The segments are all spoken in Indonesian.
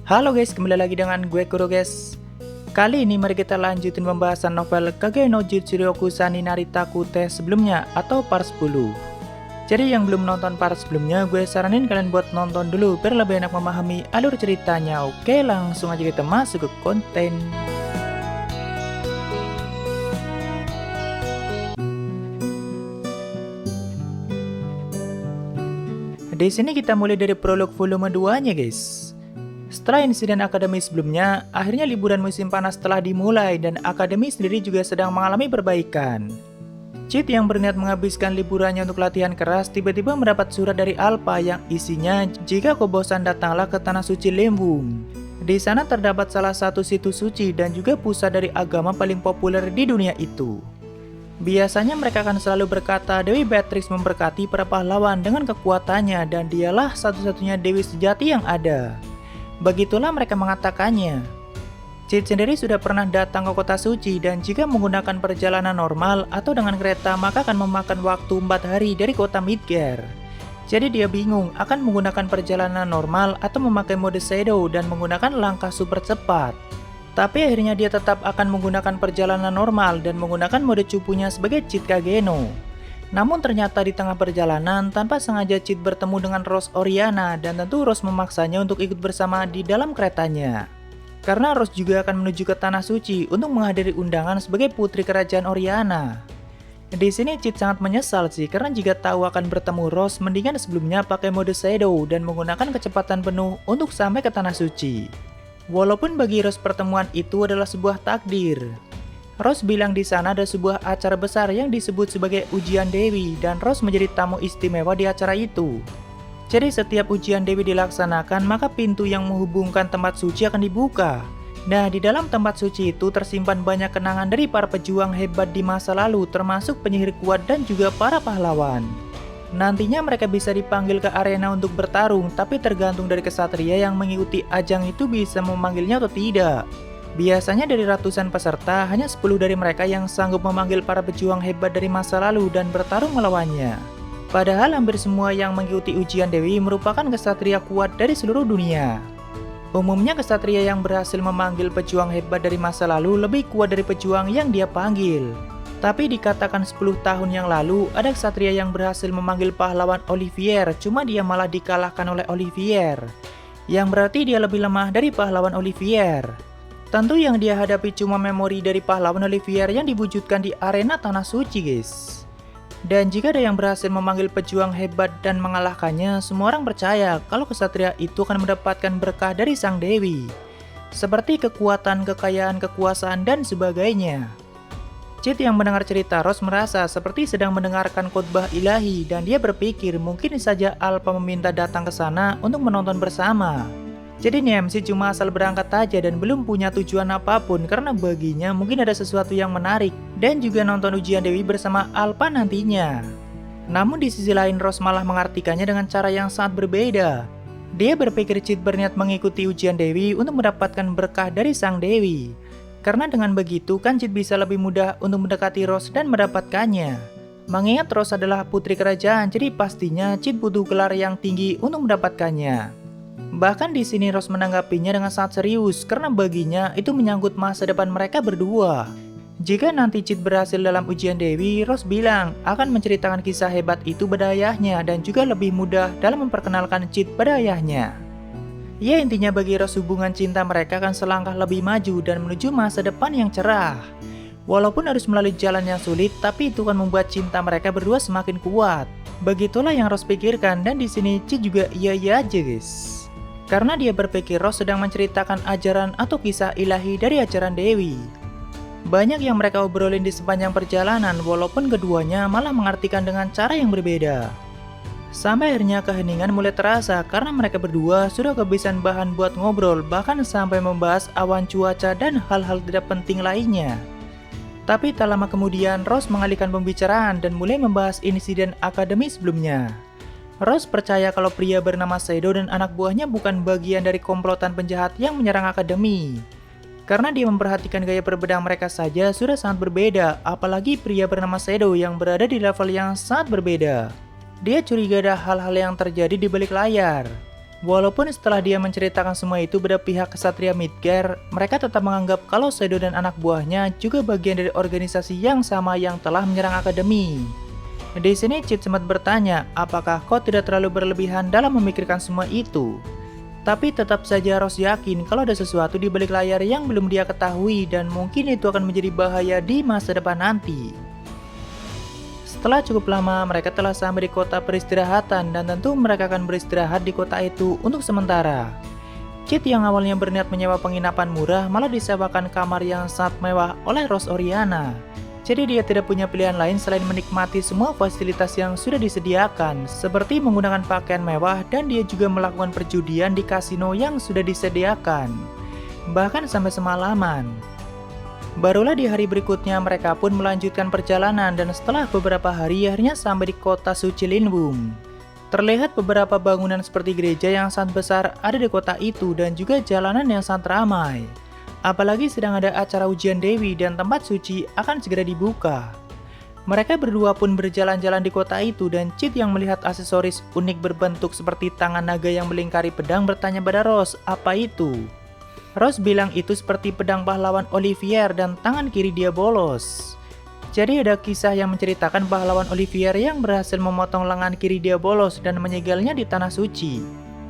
Halo guys, kembali lagi dengan gue Kuro guys. Kali ini mari kita lanjutin pembahasan novel Kage no Jutsuryoku Sanni Narita Kute sebelumnya atau part 10. Jadi yang belum nonton part sebelumnya, gue saranin kalian buat nonton dulu biar lebih enak memahami alur ceritanya. Oke, langsung aja kita masuk ke konten. Di sini kita mulai dari prolog volume 2-nya guys. Setelah insiden akademi sebelumnya, akhirnya liburan musim panas telah dimulai dan akademi sendiri juga sedang mengalami perbaikan. Chit yang berniat menghabiskan liburannya untuk latihan keras tiba-tiba mendapat surat dari Alpha yang isinya jika kau bosan datanglah ke Tanah Suci Lembung. Di sana terdapat salah satu situs suci dan juga pusat dari agama paling populer di dunia itu. Biasanya mereka akan selalu berkata Dewi Beatrix memberkati para pahlawan dengan kekuatannya dan dialah satu-satunya dewi sejati yang ada. Begitulah mereka mengatakannya. Chit sendiri sudah pernah datang ke kota suci dan jika menggunakan perjalanan normal atau dengan kereta maka akan memakan waktu 4 hari dari kota Midgar. Jadi dia bingung akan menggunakan perjalanan normal atau memakai mode shadow dan menggunakan langkah super cepat. Tapi akhirnya dia tetap akan menggunakan perjalanan normal dan menggunakan mode cupunya sebagai Chit Kageno. Namun ternyata di tengah perjalanan, tanpa sengaja Chit bertemu dengan Rose Oriana dan tentu Rose memaksanya untuk ikut bersama di dalam keretanya. Karena Rose juga akan menuju ke Tanah Suci untuk menghadiri undangan sebagai putri kerajaan Oriana. Di sini Chit sangat menyesal sih karena jika tahu akan bertemu Rose, mendingan sebelumnya pakai mode shadow dan menggunakan kecepatan penuh untuk sampai ke Tanah Suci. Walaupun bagi Rose pertemuan itu adalah sebuah takdir. Rose bilang di sana ada sebuah acara besar yang disebut sebagai ujian Dewi dan Rose menjadi tamu istimewa di acara itu. Jadi setiap ujian Dewi dilaksanakan maka pintu yang menghubungkan tempat suci akan dibuka. Nah di dalam tempat suci itu tersimpan banyak kenangan dari para pejuang hebat di masa lalu termasuk penyihir kuat dan juga para pahlawan. Nantinya mereka bisa dipanggil ke arena untuk bertarung tapi tergantung dari kesatria yang mengikuti ajang itu bisa memanggilnya atau tidak. Biasanya dari ratusan peserta, hanya 10 dari mereka yang sanggup memanggil para pejuang hebat dari masa lalu dan bertarung melawannya. Padahal hampir semua yang mengikuti ujian Dewi merupakan kesatria kuat dari seluruh dunia. Umumnya kesatria yang berhasil memanggil pejuang hebat dari masa lalu lebih kuat dari pejuang yang dia panggil. Tapi dikatakan 10 tahun yang lalu, ada kesatria yang berhasil memanggil pahlawan Olivier, cuma dia malah dikalahkan oleh Olivier. Yang berarti dia lebih lemah dari pahlawan Olivier. Tentu yang dia hadapi cuma memori dari pahlawan Olivier yang diwujudkan di arena Tanah Suci guys. Dan jika ada yang berhasil memanggil pejuang hebat dan mengalahkannya, semua orang percaya kalau kesatria itu akan mendapatkan berkah dari sang dewi. Seperti kekuatan, kekayaan, kekuasaan, dan sebagainya. Chit yang mendengar cerita Rose merasa seperti sedang mendengarkan khotbah ilahi dan dia berpikir mungkin saja Alpha meminta datang ke sana untuk menonton bersama. Jadi MC cuma asal berangkat aja dan belum punya tujuan apapun karena baginya mungkin ada sesuatu yang menarik dan juga nonton ujian Dewi bersama Alpha nantinya. Namun di sisi lain Rose malah mengartikannya dengan cara yang sangat berbeda. Dia berpikir Chit berniat mengikuti ujian Dewi untuk mendapatkan berkah dari sang Dewi. Karena dengan begitu kan Chit bisa lebih mudah untuk mendekati Rose dan mendapatkannya. Mengingat Rose adalah putri kerajaan jadi pastinya Chit butuh gelar yang tinggi untuk mendapatkannya. Bahkan di sini Rose menanggapinya dengan sangat serius karena baginya itu menyangkut masa depan mereka berdua. Jika nanti Chit berhasil dalam ujian Dewi, Rose bilang akan menceritakan kisah hebat itu pada ayahnya dan juga lebih mudah dalam memperkenalkan Chit pada ayahnya. Ya intinya bagi Rose hubungan cinta mereka akan selangkah lebih maju dan menuju masa depan yang cerah. Walaupun harus melalui jalan yang sulit, tapi itu akan membuat cinta mereka berdua semakin kuat. Begitulah yang Rose pikirkan dan di sini Chit juga iya-iya aja guys. Karena dia berpikir Rose sedang menceritakan ajaran atau kisah ilahi dari ajaran Dewi. Banyak yang mereka obrolin di sepanjang perjalanan walaupun keduanya malah mengartikan dengan cara yang berbeda. Sampai akhirnya keheningan mulai terasa karena mereka berdua sudah kehabisan bahan buat ngobrol bahkan sampai membahas awan cuaca dan hal-hal tidak penting lainnya. Tapi tak lama kemudian Rose mengalihkan pembicaraan dan mulai membahas insiden akademi sebelumnya. Rose percaya kalau pria bernama Shadow dan anak buahnya bukan bagian dari komplotan penjahat yang menyerang akademi. Karena dia memperhatikan gaya berbeda mereka saja sudah sangat berbeda, apalagi pria bernama Shadow yang berada di level yang sangat berbeda. Dia curiga ada hal-hal yang terjadi di balik layar. Walaupun setelah dia menceritakan semua itu pada pihak Ksatria Midgar, mereka tetap menganggap kalau Shaido dan anak buahnya juga bagian dari organisasi yang sama yang telah menyerang akademi. Di sini Chit sempat bertanya, apakah kau tidak terlalu berlebihan dalam memikirkan semua itu? Tapi tetap saja Rose yakin kalau ada sesuatu di balik layar yang belum dia ketahui dan mungkin itu akan menjadi bahaya di masa depan nanti. Setelah cukup lama, mereka telah sampai di kota peristirahatan dan tentu mereka akan beristirahat di kota itu untuk sementara. Chit yang awalnya berniat menyewa penginapan murah malah disewakan kamar yang sangat mewah oleh Rose Oriana. Jadi dia tidak punya pilihan lain selain menikmati semua fasilitas yang sudah disediakan, seperti menggunakan pakaian mewah dan dia juga melakukan perjudian di kasino yang sudah disediakan, bahkan sampai semalaman. Barulah di hari berikutnya mereka pun melanjutkan perjalanan dan setelah beberapa hari akhirnya sampai di kota suci Linbum. Terlihat beberapa bangunan seperti gereja yang sangat besar ada di kota itu dan juga jalanan yang sangat ramai. Apalagi sedang ada acara ujian Dewi dan tempat suci akan segera dibuka. Mereka berdua pun berjalan-jalan di kota itu dan Chit yang melihat aksesoris unik berbentuk seperti tangan naga yang melingkari pedang bertanya pada Rose, apa itu? Rose bilang itu seperti pedang pahlawan Olivier dan tangan kiri dia bolos. Jadi ada kisah yang menceritakan pahlawan Olivier yang berhasil memotong lengan kiri dia bolos dan menyegelnya di tanah suci.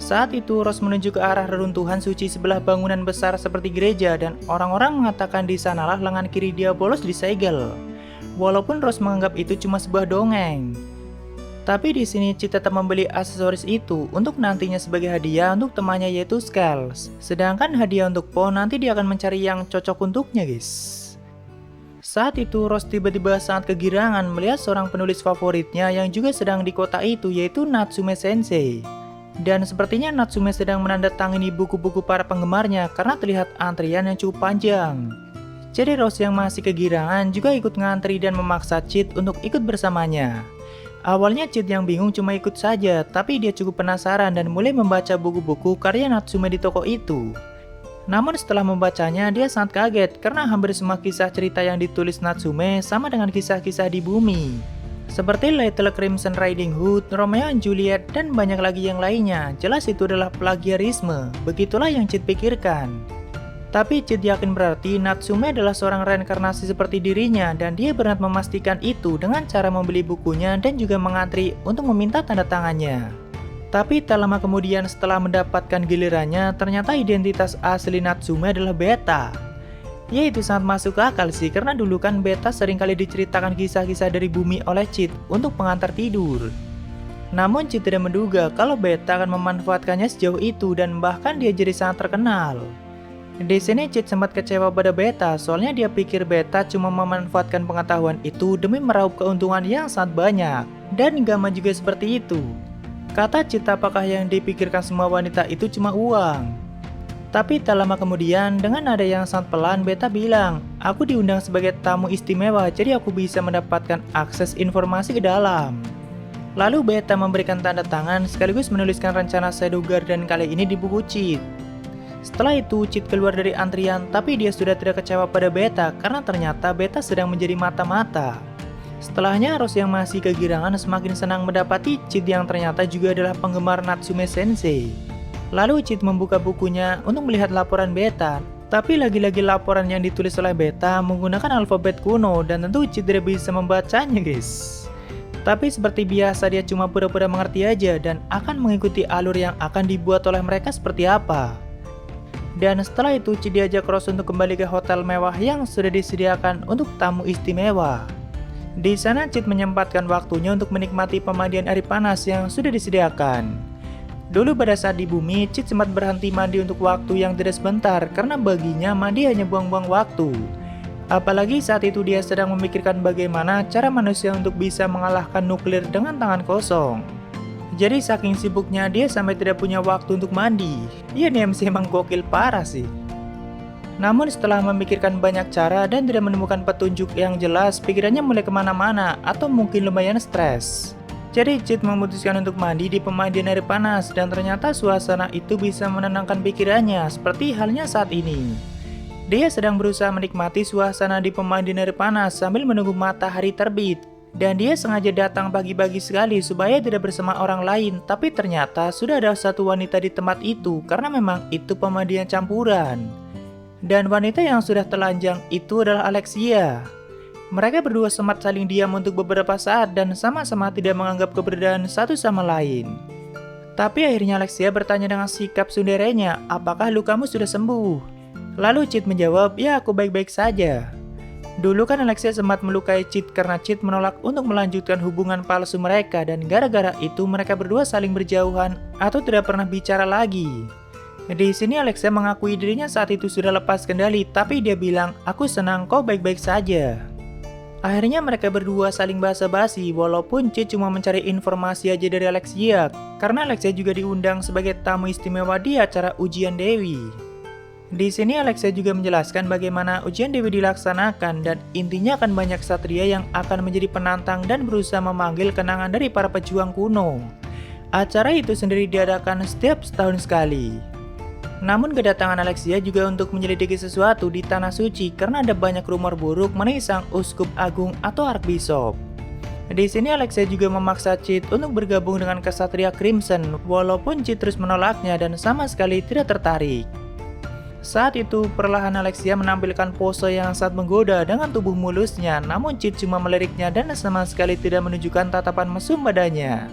Saat itu Rose menuju ke arah reruntuhan suci sebelah bangunan besar seperti gereja dan orang-orang mengatakan di sanalah lengan kiri dia bolos disegel. Walaupun Rose menganggap itu cuma sebuah dongeng. Tapi di sini Chit tetap membeli aksesoris itu untuk nantinya sebagai hadiah untuk temannya yaitu Scales. Sedangkan hadiah untuk Po nanti dia akan mencari yang cocok untuknya guys. Saat itu Rose tiba-tiba sangat kegirangan melihat seorang penulis favoritnya yang juga sedang di kota itu yaitu Natsume Sensei. Dan sepertinya Natsume sedang menandatangani buku-buku para penggemarnya karena terlihat antrian yang cukup panjang. Jadi Rose yang masih kegirangan juga ikut ngantri dan memaksa Chit untuk ikut bersamanya. Awalnya Chit yang bingung cuma ikut saja, tapi dia cukup penasaran dan mulai membaca buku-buku karya Natsume di toko itu. Namun setelah membacanya, dia sangat kaget karena hampir semua kisah cerita yang ditulis Natsume sama dengan kisah-kisah di bumi. Seperti Little Crimson Riding Hood, Romeo and Juliet, dan banyak lagi yang lainnya. Jelas itu adalah plagiarisme, begitulah yang Chit pikirkan. Tapi Chit yakin berarti Natsume adalah seorang reinkarnasi seperti dirinya dan dia berniat memastikan itu dengan cara membeli bukunya dan juga mengantri untuk meminta tanda tangannya. Tapi tak lama kemudian setelah mendapatkan gilirannya, ternyata identitas asli Natsume adalah Beta. Ya itu sangat masuk akal sih karena dulu kan Beta seringkali diceritakan kisah-kisah dari bumi oleh Chit untuk pengantar tidur. Namun Chit tidak menduga kalau Beta akan memanfaatkannya sejauh itu dan bahkan dia jadi sangat terkenal. Di sini Chit sempat kecewa pada Beta soalnya dia pikir Beta cuma memanfaatkan pengetahuan itu demi meraup keuntungan yang sangat banyak. Dan Gamma juga seperti itu. Kata Chit apakah yang dipikirkan semua wanita itu cuma uang. Tapi tak lama kemudian dengan nada yang sangat pelan Beta bilang, aku diundang sebagai tamu istimewa jadi aku bisa mendapatkan akses informasi ke dalam. Lalu Beta memberikan tanda tangan sekaligus menuliskan rencana Shadow Garden kali ini di buku Chit. Setelah itu Chit keluar dari antrian tapi dia sudah tidak kecewa pada Beta karena ternyata Beta sedang menjadi mata-mata. Setelahnya Rose yang masih kegirangan semakin senang mendapati Chit yang ternyata juga adalah penggemar Natsume Sensei. Lalu Chit membuka bukunya untuk melihat laporan Beta. Tapi lagi-lagi laporan yang ditulis oleh Beta menggunakan alfabet kuno dan tentu Chit tidak bisa membacanya guys. Tapi seperti biasa dia cuma pura-pura mengerti aja dan akan mengikuti alur yang akan dibuat oleh mereka seperti apa. Dan setelah itu Chit diajak Rose untuk kembali ke hotel mewah yang sudah disediakan untuk tamu istimewa. Di sana Chit menyempatkan waktunya untuk menikmati pemandian air panas yang sudah disediakan. Dulu pada saat di bumi, Chit sempat berhenti mandi untuk waktu yang tidak sebentar karena baginya mandi hanya buang-buang waktu. Apalagi saat itu dia sedang memikirkan bagaimana cara manusia untuk bisa mengalahkan nuklir dengan tangan kosong. Jadi saking sibuknya dia sampai tidak punya waktu untuk mandi. Ya nih MC emang gokil parah sih. Namun setelah memikirkan banyak cara dan tidak menemukan petunjuk yang jelas, pikirannya mulai kemana-mana atau mungkin lumayan stres. Jadi Chit memutuskan untuk mandi di pemandian air panas dan ternyata suasana itu bisa menenangkan pikirannya seperti halnya saat ini. Dia sedang berusaha menikmati suasana di pemandian air panas sambil menunggu matahari terbit. Dan dia sengaja datang pagi-pagi sekali supaya tidak bersama orang lain, tapi ternyata sudah ada satu wanita di tempat itu karena memang itu pemandian campuran. Dan wanita yang sudah telanjang itu adalah Alexia. Mereka berdua sempat saling diam untuk beberapa saat dan sama-sama tidak menganggap keberadaan satu sama lain. Tapi akhirnya Alexia bertanya dengan sikap sunderenya, apakah lukamu sudah sembuh? Lalu Cid menjawab, ya aku baik-baik saja. Dulu kan Alexia sempat melukai Cid karena Cid menolak untuk melanjutkan hubungan palsu mereka dan gara-gara itu mereka berdua saling berjauhan atau tidak pernah bicara lagi. Di sini Alexia mengakui dirinya saat itu sudah lepas kendali, tapi dia bilang, aku senang kau baik-baik saja. Akhirnya mereka berdua saling basa-basi walaupun Cid cuma mencari informasi aja dari Alexia karena Alexia juga diundang sebagai tamu istimewa di acara ujian Dewi. Di sini Alexia juga menjelaskan bagaimana ujian Dewi dilaksanakan dan intinya akan banyak ksatria yang akan menjadi penantang dan berusaha memanggil kenangan dari para pejuang kuno. Acara itu sendiri diadakan setiap setahun sekali. Namun kedatangan Alexia juga untuk menyelidiki sesuatu di Tanah Suci karena ada banyak rumor buruk mengenai sang uskup agung atau Archbishop. Di sini Alexia juga memaksa Cid untuk bergabung dengan ksatria Crimson walaupun Cid terus menolaknya dan sama sekali tidak tertarik. Saat itu, perlahan Alexia menampilkan pose yang sangat menggoda dengan tubuh mulusnya, namun Cid cuma meliriknya dan sama sekali tidak menunjukkan tatapan mesum badannya.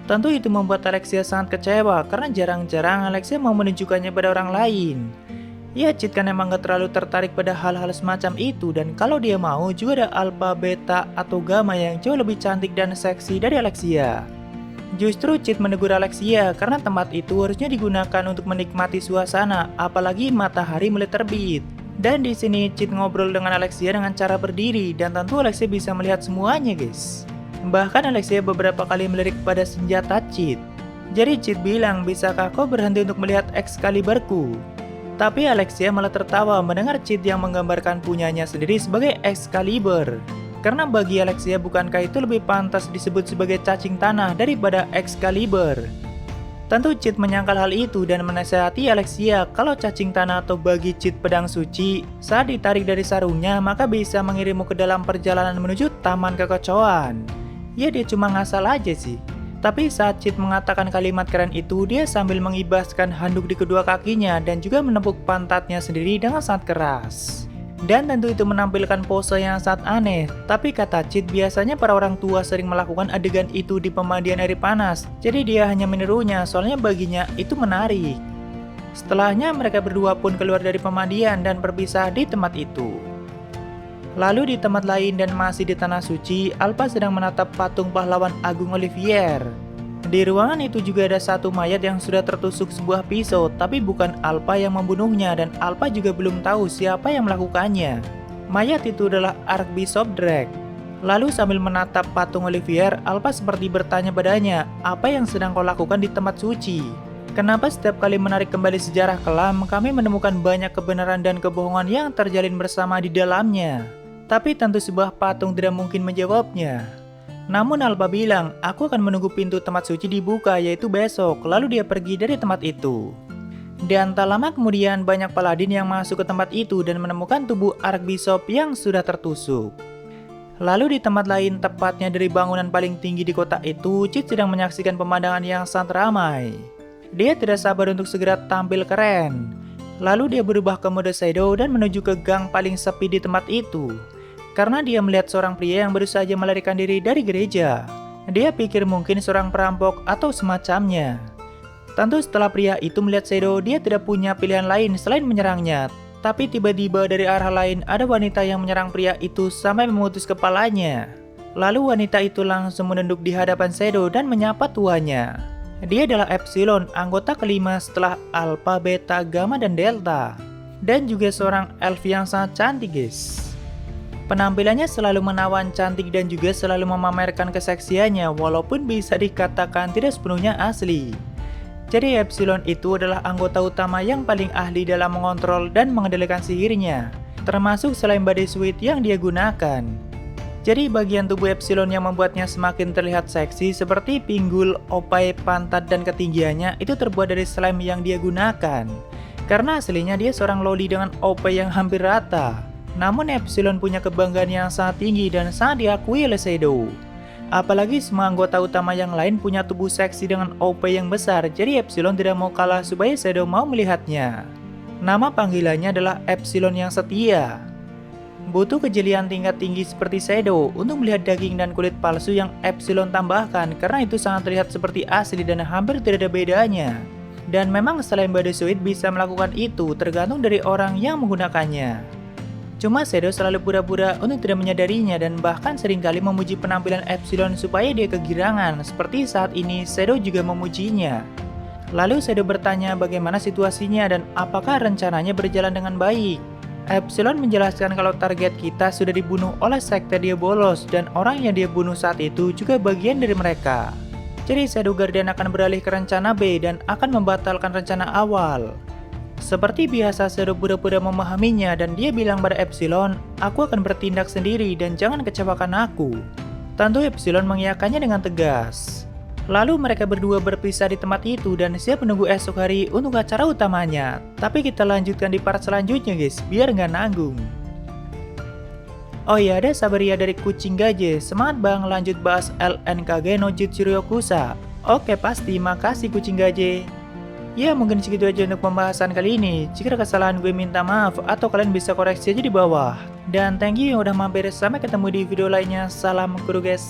Tentu itu membuat Alexia sangat kecewa karena jarang-jarang Alexia mau menunjukkannya pada orang lain. Ya, Cid kan emang gak terlalu tertarik pada hal-hal semacam itu dan kalau dia mau juga ada alpha, beta, atau gamma yang jauh lebih cantik dan seksi dari Alexia. Justru Cid menegur Alexia karena tempat itu harusnya digunakan untuk menikmati suasana, apalagi matahari mulai terbit. Dan di sini Cid ngobrol dengan Alexia dengan cara berdiri dan tentu Alexia bisa melihat semuanya, guys. Bahkan Alexia beberapa kali melirik pada senjata Cid. Jadi Cid bilang, bisakah kau berhenti untuk melihat Excaliburku? Tapi Alexia malah tertawa mendengar Cid yang menggambarkan punyanya sendiri sebagai Excalibur. Karena bagi Alexia bukankah itu lebih pantas disebut sebagai cacing tanah daripada Excalibur? Tentu Cid menyangkal hal itu dan menasihati Alexia kalau cacing tanah atau bagi Cid pedang suci saat ditarik dari sarungnya maka bisa mengirimmu ke dalam perjalanan menuju taman kekacauan. Ya dia cuma ngasal aja sih. Tapi saat Cid mengatakan kalimat keren itu dia sambil mengibaskan handuk di kedua kakinya dan juga menepuk pantatnya sendiri dengan sangat keras. Dan tentu itu menampilkan pose yang sangat aneh. Tapi kata Cid biasanya para orang tua sering melakukan adegan itu di pemandian air panas. Jadi dia hanya menirunya soalnya baginya itu menarik. Setelahnya mereka berdua pun keluar dari pemandian dan berpisah di tempat itu. Lalu di tempat lain dan masih di Tanah Suci, Alpha sedang menatap patung pahlawan Agung Olivier. Di ruangan itu juga ada satu mayat yang sudah tertusuk sebuah pisau, tapi bukan Alpha yang membunuhnya dan Alpha juga belum tahu siapa yang melakukannya. Mayat itu adalah Archbishop Drake. Lalu sambil menatap patung Olivier, Alpha seperti bertanya padanya, apa yang sedang kau lakukan di tempat suci? Kenapa setiap kali menarik kembali sejarah kelam, kami menemukan banyak kebenaran dan kebohongan yang terjalin bersama di dalamnya? Tapi tentu sebuah patung tidak mungkin menjawabnya. Namun Alpha bilang, aku akan menunggu pintu tempat suci dibuka yaitu besok, lalu dia pergi dari tempat itu. Dan tak lama kemudian banyak paladin yang masuk ke tempat itu dan menemukan tubuh Archbishop yang sudah tertusuk. Lalu di tempat lain, tepatnya dari bangunan paling tinggi di kota itu, Cid sedang menyaksikan pemandangan yang sangat ramai. Dia tidak sabar untuk segera tampil keren. Lalu dia berubah ke mode shadow dan menuju ke gang paling sepi di tempat itu. Karena dia melihat seorang pria yang baru saja melarikan diri dari gereja. Dia pikir mungkin seorang perampok atau semacamnya. Tentu setelah pria itu melihat Shadow, dia tidak punya pilihan lain selain menyerangnya. Tapi tiba-tiba dari arah lain ada wanita yang menyerang pria itu sampai memutus kepalanya. Lalu wanita itu langsung menunduk di hadapan Shadow dan menyapa tuannya. Dia adalah Epsilon, anggota kelima setelah Alpha, Beta, Gamma, dan Delta. Dan juga seorang elf yang sangat cantik, guys. Penampilannya selalu menawan cantik dan juga selalu memamerkan keseksiannya walaupun bisa dikatakan tidak sepenuhnya asli. Jadi Epsilon itu adalah anggota utama yang paling ahli dalam mengontrol dan mengendalikan sihirnya, termasuk selain body suit yang dia gunakan. Jadi bagian tubuh Epsilon yang membuatnya semakin terlihat seksi seperti pinggul, opai, pantat, dan ketinggiannya itu terbuat dari slime yang dia gunakan. Karena aslinya dia seorang loli dengan opai yang hampir rata. Namun Epsilon punya kebanggaan yang sangat tinggi dan sangat diakui oleh Shadow. Apalagi semua anggota utama yang lain punya tubuh seksi dengan OP yang besar, jadi Epsilon tidak mau kalah supaya Shadow mau melihatnya. Nama panggilannya adalah Epsilon yang setia. Butuh kejelian tingkat tinggi seperti Shadow untuk melihat daging dan kulit palsu yang Epsilon tambahkan, karena itu sangat terlihat seperti asli dan hampir tidak ada bedanya. Dan memang selain bodysuit bisa melakukan itu tergantung dari orang yang menggunakannya. Cuma Shadow selalu pura-pura untuk tidak menyadarinya dan bahkan seringkali memuji penampilan Epsilon supaya dia kegirangan, seperti saat ini Shadow juga memujinya. Lalu Shadow bertanya bagaimana situasinya dan apakah rencananya berjalan dengan baik. Epsilon menjelaskan kalau target kita sudah dibunuh oleh sekte Diabolos dan orang yang dia bunuh saat itu juga bagian dari mereka. Jadi Shadow Guardian akan beralih ke rencana B dan akan membatalkan rencana awal. Seperti biasa Shadow pura-pura memahaminya dan dia bilang pada Epsilon, "Aku akan bertindak sendiri dan jangan kecewakan aku." Tentu Epsilon mengiyakannya dengan tegas. Lalu mereka berdua berpisah di tempat itu dan siap menunggu esok hari untuk acara utamanya. Tapi kita lanjutkan di part selanjutnya guys, biar nggak nanggung. Oh iya, ada Sabaria dari Kucing Gaje. Semangat bang, lanjut bahas LNKG no Jutsu Ryokusa. Oke pasti, makasih Kucing Gaje. Ya mungkin segitu aja untuk pembahasan kali ini. Jika ada kesalahan gue minta maaf atau kalian bisa koreksi aja di bawah. Dan thank you yang udah mampir, sampai ketemu di video lainnya. Salam guru guys.